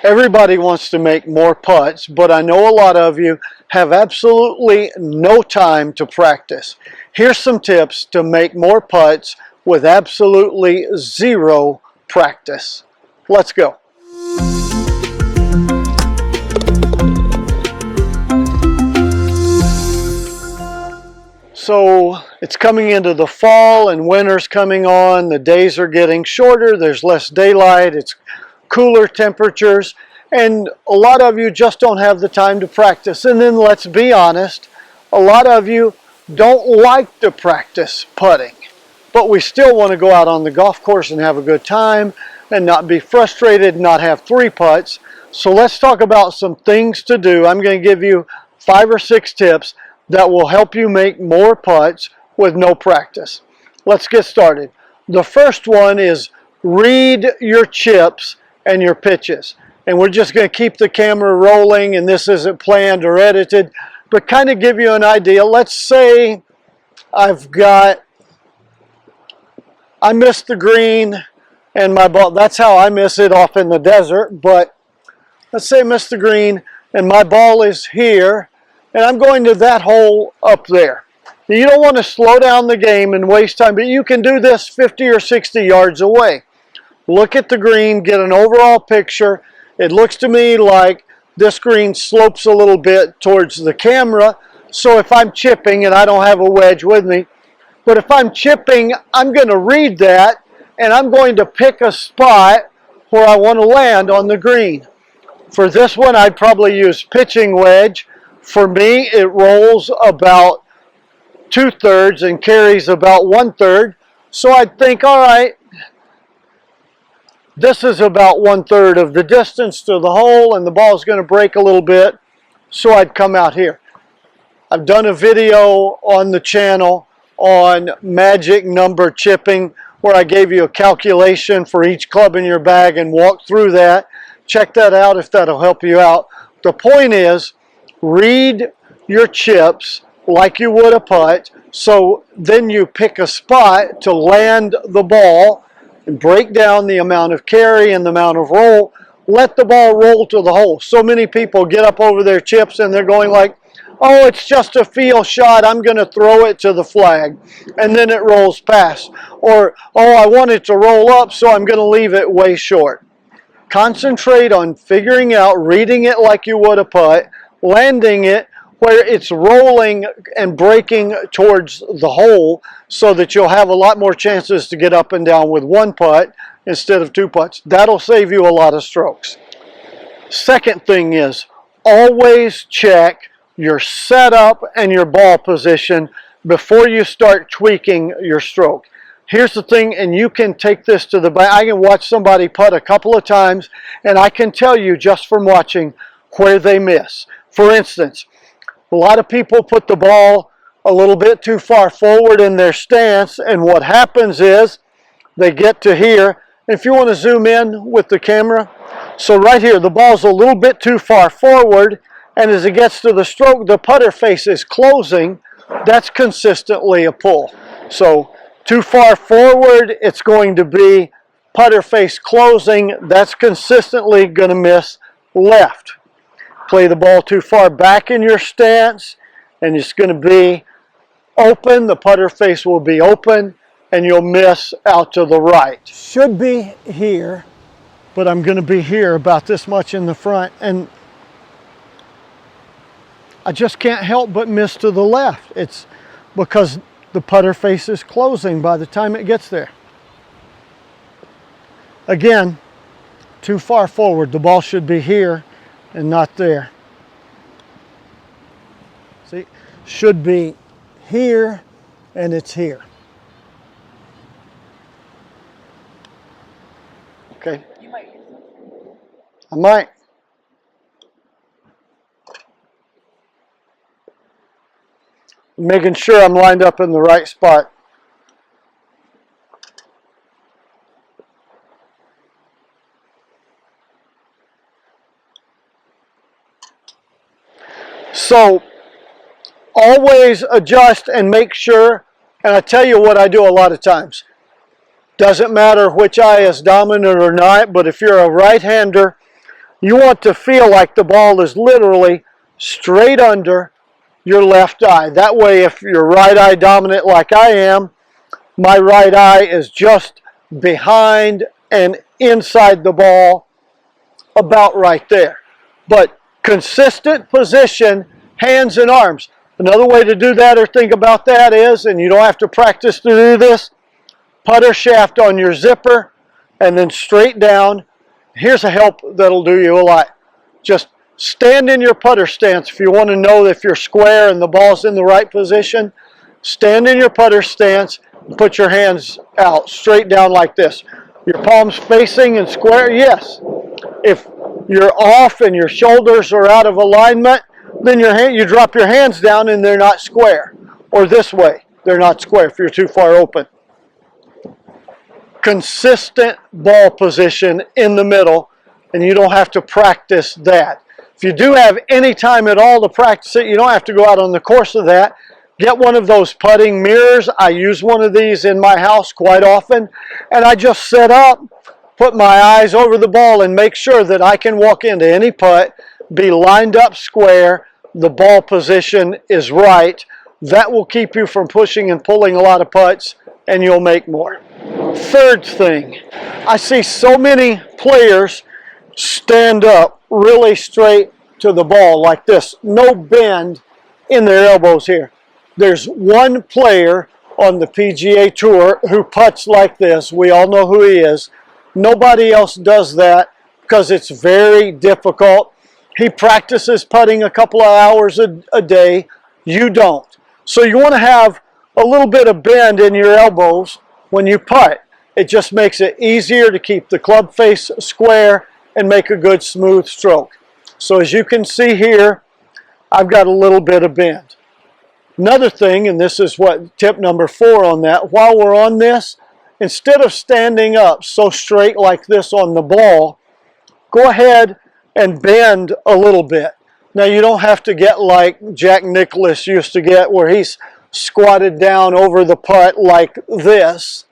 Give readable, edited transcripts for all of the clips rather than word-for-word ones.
Everybody wants to make more putts, but I know a lot of you have absolutely no time to practice. Here's some tips to make more putts with absolutely zero practice. Let's go. So it's coming into the fall and winter's coming on. The days are getting shorter. There's less daylight. It's cooler temperatures. And a lot of you just don't have the time to practice. And then let's be honest, a lot of you don't like to practice putting. But we still want to go out on the golf course and have a good time and not be frustrated, not have 3 putts. So let's talk about some things to do. I'm going to give you 5 or 6 tips that will help you make more putts with no practice. Let's get started. The first one is read your chips and your pitches. And we're just going to keep the camera rolling, and this isn't planned or edited, but kind of give you an idea. Let's say I missed the green and my ball, that's how I miss it off in the desert, but let's say I missed the green and my ball is here, and I'm going to that hole up there. Now, you don't want to slow down the game and waste time, but you can do this 50 or 60 yards away. Look at the green, get an overall picture. It looks to me like this green slopes a little bit towards the camera, so if I'm chipping and I don't have a wedge with me, but if I'm chipping, I'm going to read that, and I'm going to pick a spot where I want to land on the green. For this one, I'd probably use pitching wedge. For me, it rolls about 2/3 and carries about 1/3. So I'd think, all right, this is about 1/3 of the distance to the hole, and the ball is going to break a little bit. So I'd come out here. I've done a video on the channel on magic number chipping where I gave you a calculation for each club in your bag and walked through that. Check that out if that'll help you out. The point is, read your chips like you would a putt, so then you pick a spot to land the ball and break down the amount of carry and the amount of roll. Let the ball roll to the hole. So many people get up over their chips and they're going like, oh, it's just a feel shot, I'm going to throw it to the flag, and then it rolls past. Or, oh, I want it to roll up, so I'm going to leave it way short. Concentrate on figuring out, reading it like you would a putt, landing it where it's rolling and breaking towards the hole, so that you'll have a lot more chances to get up and down with 1 putt instead of 2 putts. That'll save you a lot of strokes. Second thing is, always check your setup and your ball position before you start tweaking your stroke. Here's the thing, and you can take this to the bank. I can watch somebody putt a couple of times, and I can tell you just from watching where they miss. For instance, a lot of people put the ball a little bit too far forward in their stance, and what happens is they get to here. If you want to zoom in with the camera, so right here, the ball's a little bit too far forward, and as it gets to the stroke, the putter face is closing. That's consistently a pull. So too far forward, it's going to be putter face closing. That's consistently going to miss left. Play the ball too far back in your stance, and it's going to be open. The putter face will be open, and you'll miss out to the right. Should be here, but I'm going to be here about this much in the front, and I just can't help but miss to the left. It's because the putter face is closing by the time it gets there. Again, too far forward. The ball should be here and not there. See, should be here and it's here. Okay. You might use it. I might. Making sure I'm lined up in the right spot. So always adjust and make sure, and I tell you what I do a lot of times. Doesn't matter which eye is dominant or not, but if you're a right-hander, You want to feel like the ball is literally straight under your left eye. That way, if you're right eye dominant like I am, my right eye is just behind and inside the ball, about right there. But consistent position, hands and arms. Another way to do that or think about that is, and you don't have to practice to do this, putter shaft on your zipper and then straight down. Here's a help that'll do you a lot. Just stand in your putter stance. If you want to know if you're square and the ball's in the right position, stand in your putter stance and put your hands out straight down like this. Your palms facing and square, yes. If you're off and your shoulders are out of alignment, then you drop your hands down and they're not square. Or this way, they're not square if you're too far open. Consistent ball position in the middle, and you don't have to practice that. If you do have any time at all to practice it, you don't have to go out on the course of that. Get one of those putting mirrors. I use one of these in my house quite often, and I just set up, put my eyes over the ball and make sure that I can walk into any putt, be lined up square, the ball position is right. That will keep you from pushing and pulling a lot of putts, and you'll make more. Third thing, I see so many players stand up really straight to the ball like this. No bend in their elbows here. There's one player on the PGA Tour who putts like this. We all know who he is. Nobody else does that because it's very difficult. He practices putting a couple of hours a day. You don't. So you want to have a little bit of bend in your elbows when you putt. It just makes it easier to keep the club face square and make a good smooth stroke. So as you can see here, I've got a little bit of bend. Another thing, and this is what tip number 4 on that, while we're on this, instead of standing up so straight like this on the ball, go ahead and bend a little bit. Now you don't have to get like Jack Nicklaus used to get, where he's squatted down over the putt like this.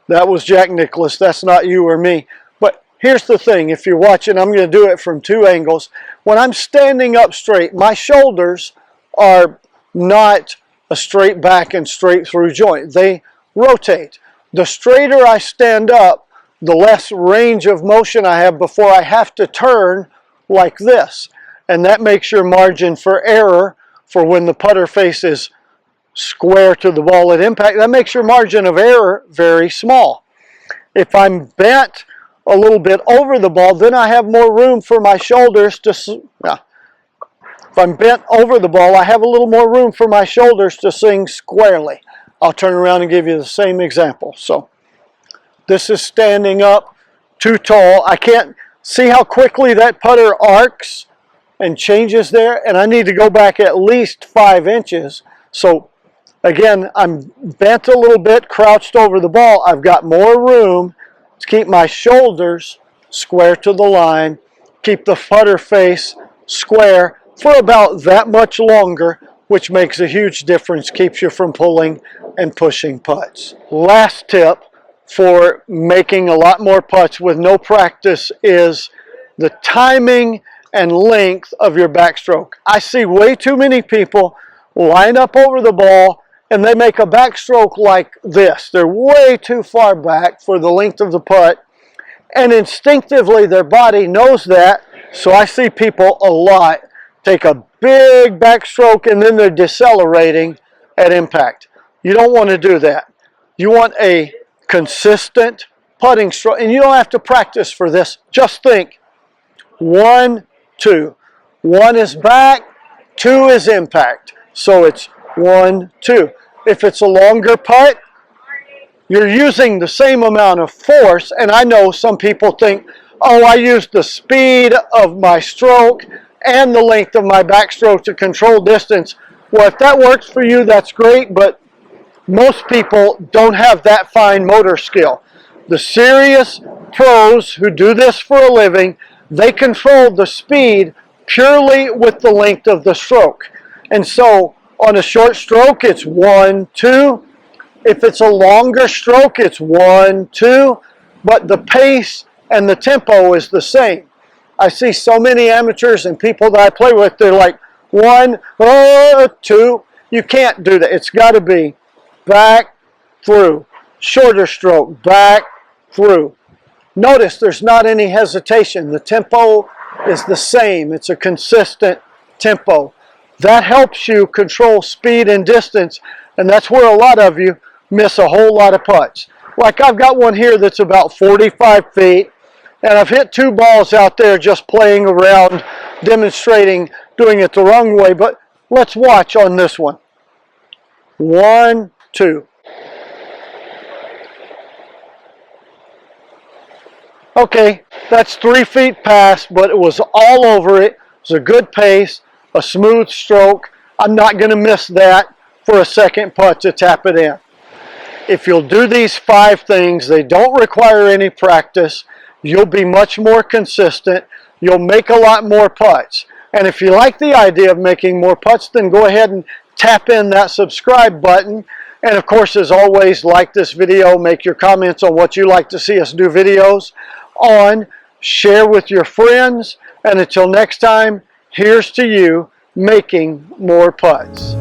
That was Jack Nicklaus. That's not you or me. But here's the thing. If you're watching, I'm going to do it from 2 angles. When I'm standing up straight, my shoulders are not a straight back and straight through joint. They rotate. The straighter I stand up, the less range of motion I have before I have to turn like this. And that makes your margin for error for when the putter face is square to the ball at impact, that makes your margin of error very small. If I'm bent a little bit over the ball, then I have more room for my shoulders to, if I'm bent over the ball, I have a little more room for my shoulders to swing squarely. I'll turn around and give you the same example. So this is standing up too tall. I can't see how quickly that putter arcs and changes there, and I need to go back at least 5 inches. So again, I'm bent a little bit, crouched over the ball. I've got more room to keep my shoulders square to the line, keep the putter face square for about that much longer, which makes a huge difference, keeps you from pulling and pushing putts. Last tip for making a lot more putts with no practice is the timing and length of your backstroke. I see way too many people line up over the ball and they make a backstroke like this. They're way too far back for the length of the putt, and instinctively their body knows that. So I see people a lot take a big backstroke and then they're decelerating at impact. You don't want to do that. You want a consistent putting stroke, and you don't have to practice for this. Just think, 1, 2. 1 is back, 2 is impact. So it's 1, 2. If it's a longer putt, you're using the same amount of force, and I know some people think, oh, I use the speed of my stroke and the length of my backstroke to control distance. Well, if that works for you, that's great, but most people don't have that fine motor skill. The serious pros who do this for a living, they control the speed purely with the length of the stroke. And so on a short stroke, it's 1, 2. If it's a longer stroke, it's 1, 2. But the pace and the tempo is the same. I see so many amateurs and people that I play with, they're like 1, 2. You can't do that. It's got to be back, through. Shorter stroke, back, through. Notice there's not any hesitation. The tempo is the same. It's a consistent tempo. That helps you control speed and distance, and that's where a lot of you miss a whole lot of putts. Like I've got one here that's about 45 feet, and I've hit 2 balls out there just playing around, demonstrating doing it the wrong way, but let's watch on this one. 1, 2. Okay, that's 3 feet past, but it was all over it. It was a good pace, a smooth stroke. I'm not going to miss that for a second putt to tap it in. If you'll do these 5 things, they don't require any practice. You'll be much more consistent. You'll make a lot more putts. And if you like the idea of making more putts, then go ahead and tap in that subscribe button. And of course, as always, like this video, make your comments on what you like to see us do videos on, share with your friends, and until next time, here's to you making more putts.